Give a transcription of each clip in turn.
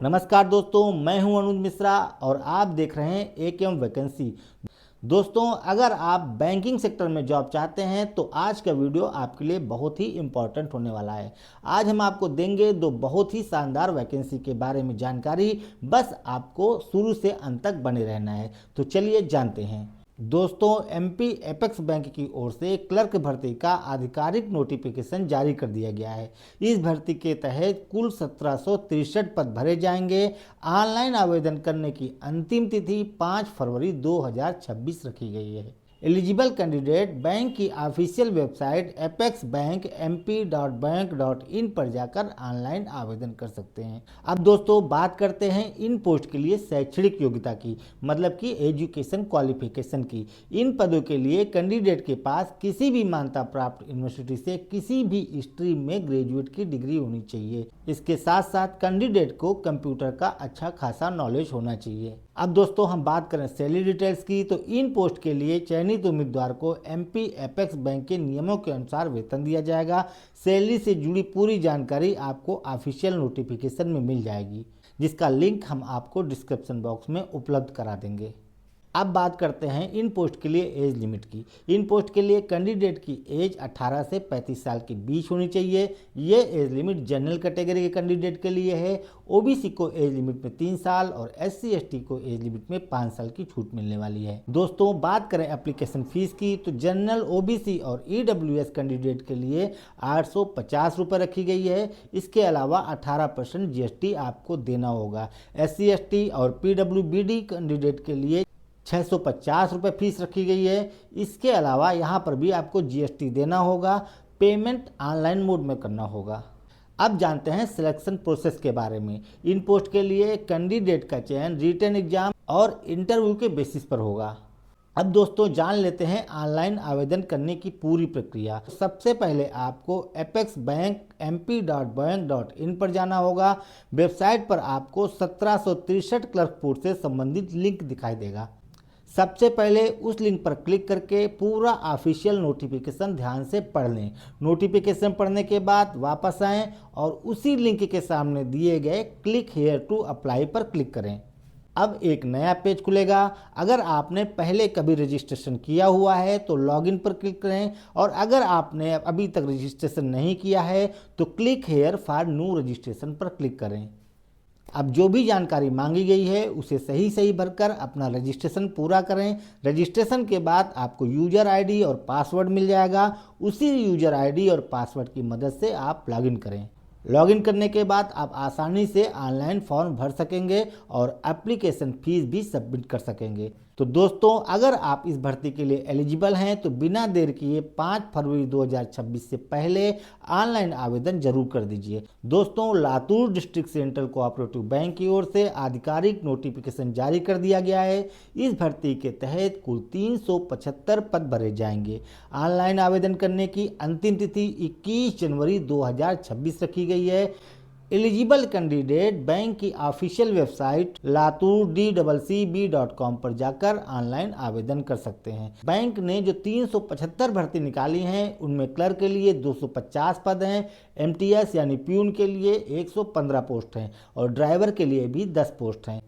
नमस्कार दोस्तों, मैं हूं अनुज मिश्रा और आप देख रहे हैं एकेएम वैकेंसी। दोस्तों, अगर आप बैंकिंग सेक्टर में जॉब चाहते हैं तो आज का वीडियो आपके लिए बहुत ही इम्पोर्टेंट होने वाला है। आज हम आपको देंगे दो बहुत ही शानदार वैकेंसी के बारे में जानकारी। बस आपको शुरू से अंत तक बने रहना है। तो चलिए जानते हैं। दोस्तों, एमपी एपेक्स बैंक की ओर से क्लर्क भर्ती का आधिकारिक नोटिफिकेशन जारी कर दिया गया है। इस भर्ती के तहत कुल 1763 पद भरे जाएंगे। ऑनलाइन आवेदन करने की अंतिम तिथि 5 फरवरी 2026 रखी गई है। एलिजिबल कैंडिडेट बैंक की ऑफिशियल वेबसाइट apexbank.mp.bank.in पर जाकर ऑनलाइन आवेदन कर सकते हैं। अब दोस्तों बात करते हैं इन पोस्ट के लिए शैक्षणिक योग्यता की, मतलब कि एजुकेशन क्वालिफिकेशन की। इन पदों के लिए कैंडिडेट के पास किसी भी मान्यता प्राप्त यूनिवर्सिटी से किसी भी स्ट्रीम में ग्रेजुएट की डिग्री होनी चाहिए। इसके साथ साथ कैंडिडेट को कंप्यूटर का अच्छा खासा नॉलेज होना चाहिए। अब दोस्तों हम बात करें सैलरी डिटेल्स की, तो इन पोस्ट के लिए चयनित उम्मीदवार को एमपी एपेक्स बैंक के नियमों के अनुसार वेतन दिया जाएगा। सैलरी से जुड़ी पूरी जानकारी आपको ऑफिशियल नोटिफिकेशन में मिल जाएगी, जिसका लिंक हम आपको डिस्क्रिप्शन बॉक्स में उपलब्ध करा देंगे। अब बात करते हैं इन पोस्ट के लिए एज लिमिट की। इन पोस्ट के लिए कैंडिडेट की एज 18 से 35 साल के बीच होनी चाहिए। ये एज लिमिट जनरल कैटेगरी के कैंडिडेट के लिए है। ओबीसी को एज लिमिट में 3 साल और एससी एसटी को एज लिमिट में 5 साल की छूट मिलने वाली है। दोस्तों बात करें एप्लीकेशन फीस की, तो जनरल, ओबीसी और ईडब्ल्यूएस कैंडिडेट के लिए 850 रुपये रखी गई है। इसके अलावा 18% जीएसटी आपको देना होगा। एससी एसटी और पीडब्ल्यूबीडी कैंडिडेट के लिए 650 रुपये फीस रखी गई है। इसके अलावा यहाँ पर भी आपको जीएसटी देना होगा। पेमेंट ऑनलाइन मोड में करना होगा। अब जानते हैं सिलेक्शन प्रोसेस के बारे में। इन पोस्ट के लिए कैंडिडेट का चयन रिटन एग्जाम और इंटरव्यू के बेसिस पर होगा। अब दोस्तों जान लेते हैं ऑनलाइन आवेदन करने की पूरी प्रक्रिया। सबसे पहले आपको apexbank.mp.bank.in पर जाना होगा। वेबसाइट पर आपको 1763 क्लर्क पोस्ट से संबंधित लिंक दिखाई देगा। सबसे पहले उस लिंक पर क्लिक करके पूरा ऑफिशियल नोटिफिकेशन ध्यान से पढ़ लें। नोटिफिकेशन पढ़ने के बाद वापस आएं और उसी लिंक के सामने दिए गए क्लिक हेयर टू अप्लाई पर क्लिक करें। अब एक नया पेज खुलेगा। अगर आपने पहले कभी रजिस्ट्रेशन किया हुआ है तो लॉगिन पर क्लिक करें, और अगर आपने अभी तक रजिस्ट्रेशन नहीं किया है तो click here for new registration पर क्लिक करें। अब जो भी जानकारी मांगी गई है उसे सही सही भरकर अपना रजिस्ट्रेशन पूरा करें। रजिस्ट्रेशन के बाद आपको यूजर आईडी और पासवर्ड मिल जाएगा। उसी यूजर आईडी और पासवर्ड की मदद से आप लॉगिन करें। लॉगिन करने के बाद आप आसानी से ऑनलाइन फॉर्म भर सकेंगे और एप्लीकेशन फीस भी सबमिट कर सकेंगे। तो दोस्तों अगर आप इस भर्ती के लिए एलिजिबल हैं तो बिना देर किए 5 फरवरी 2026 से पहले ऑनलाइन आवेदन जरूर कर दीजिए। दोस्तों Latur district central cooperative bank की ओर से आधिकारिक नोटिफिकेशन जारी कर दिया गया है। इस भर्ती के तहत कुल 375 पद भरे जाएंगे। ऑनलाइन आवेदन करने की अंतिम तिथि 21 जनवरी 2026 रखी गई है। एलिजिबल कैंडिडेट बैंक की ऑफिशियल वेबसाइट laturDCCB.com पर जाकर ऑनलाइन आवेदन कर सकते हैं। बैंक ने जो 375 भर्ती निकाली हैं उनमें क्लर्क के लिए 250 पद हैं, एमटीएस यानी प्यून के लिए 115 पोस्ट हैं और ड्राइवर के लिए भी 10 पोस्ट हैं।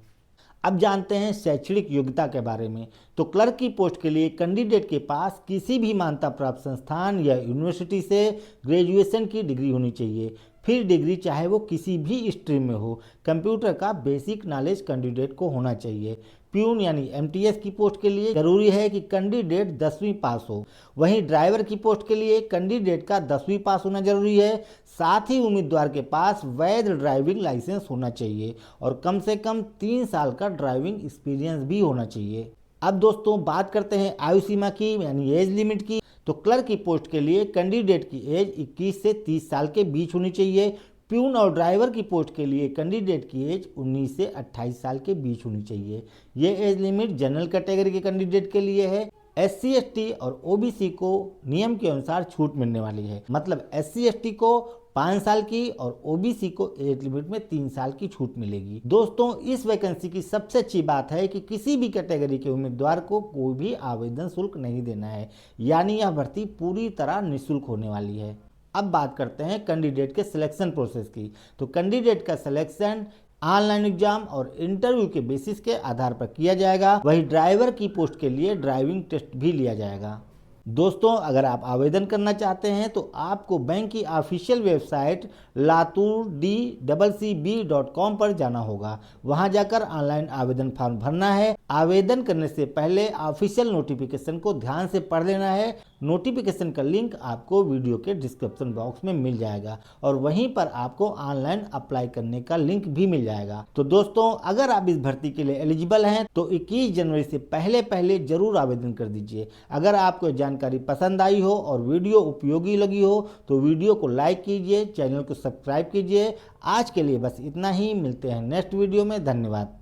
अब जानते हैं शैक्षणिक योग्यता के बारे में। तो क्लर्क की पोस्ट के लिए कैंडिडेट के पास किसी भी मान्यता प्राप्त संस्थान या यूनिवर्सिटी से ग्रेजुएशन की डिग्री होनी चाहिए। फिर डिग्री चाहे वो किसी भी स्ट्रीम में हो। कंप्यूटर का बेसिक नॉलेज कैंडिडेट को होना चाहिए। प्यून यानी एमटीएस की पोस्ट के लिए जरूरी है कि कैंडिडेट 10वीं पास हो। वहीं ड्राइवर की पोस्ट के लिए कैंडिडेट का 10वीं पास होना जरूरी है। साथ ही उम्मीदवार के पास वैध ड्राइविंग लाइसेंस होना चाहिए और कम से कम 3 साल का ड्राइविंग एक्सपीरियंस भी होना चाहिए। अब दोस्तों बात करते हैं आयु सीमा की, यानी एज लिमिट की। तो क्लर्क की पोस्ट के लिए कैंडिडेट की एज 21 से 30 साल के बीच होनी चाहिए। प्यून और ड्राइवर की पोस्ट के लिए कैंडिडेट की एज 19 से 28 साल के बीच होनी चाहिए। ये एज लिमिट जनरल कैटेगरी के कैंडिडेट के लिए है। एससी एसटी और ओबीसी को नियम के अनुसार छूट मिलने वाली है। मतलब एससी एसटी को 5 साल की और ओबीसी को एज लिमिट में 3 साल की छूट मिलेगी। दोस्तों इस वैकेंसी की सबसे अच्छी बात है कि किसी भी कैटेगरी के उम्मीदवार को कोई भी आवेदन शुल्क नहीं देना है, यानी यह भर्ती पूरी तरह निःशुल्क होने वाली है। अब बात करते हैं कैंडिडेट के सिलेक्शन प्रोसेस की। तो कैंडिडेट का सिलेक्शन ऑनलाइन एग्जाम और इंटरव्यू के बेसिस के आधार पर किया जाएगा। वही ड्राइवर की पोस्ट के लिए ड्राइविंग टेस्ट भी लिया जाएगा। दोस्तों, अगर आप आवेदन करना चाहते हैं तो आपको बैंक की ऑफिशियल वेबसाइट latur.dccb.com पर जाना होगा। वहां जाकर ऑनलाइन आवेदन फॉर्म भरना है। आवेदन करने से पहले ऑफिशियल नोटिफिकेशन को ध्यान से पढ़ लेना है। नोटिफिकेशन का लिंक आपको वीडियो के डिस्क्रिप्शन बॉक्स में मिल जाएगा और वहीं पर आपको ऑनलाइन अप्लाई करने का लिंक भी मिल जाएगा। तो दोस्तों, अगर आप इस भर्ती के लिए एलिजिबल हैं तो 21 जनवरी से पहले जरूर आवेदन कर दीजिए। अगर आपको जानकारी पसंद आई हो और वीडियो उपयोगी लगी हो तो वीडियो को लाइक कीजिए, चैनल को सब्सक्राइब कीजिए। आज के लिए बस इतना ही। मिलते हैं नेक्स्ट वीडियो में। धन्यवाद।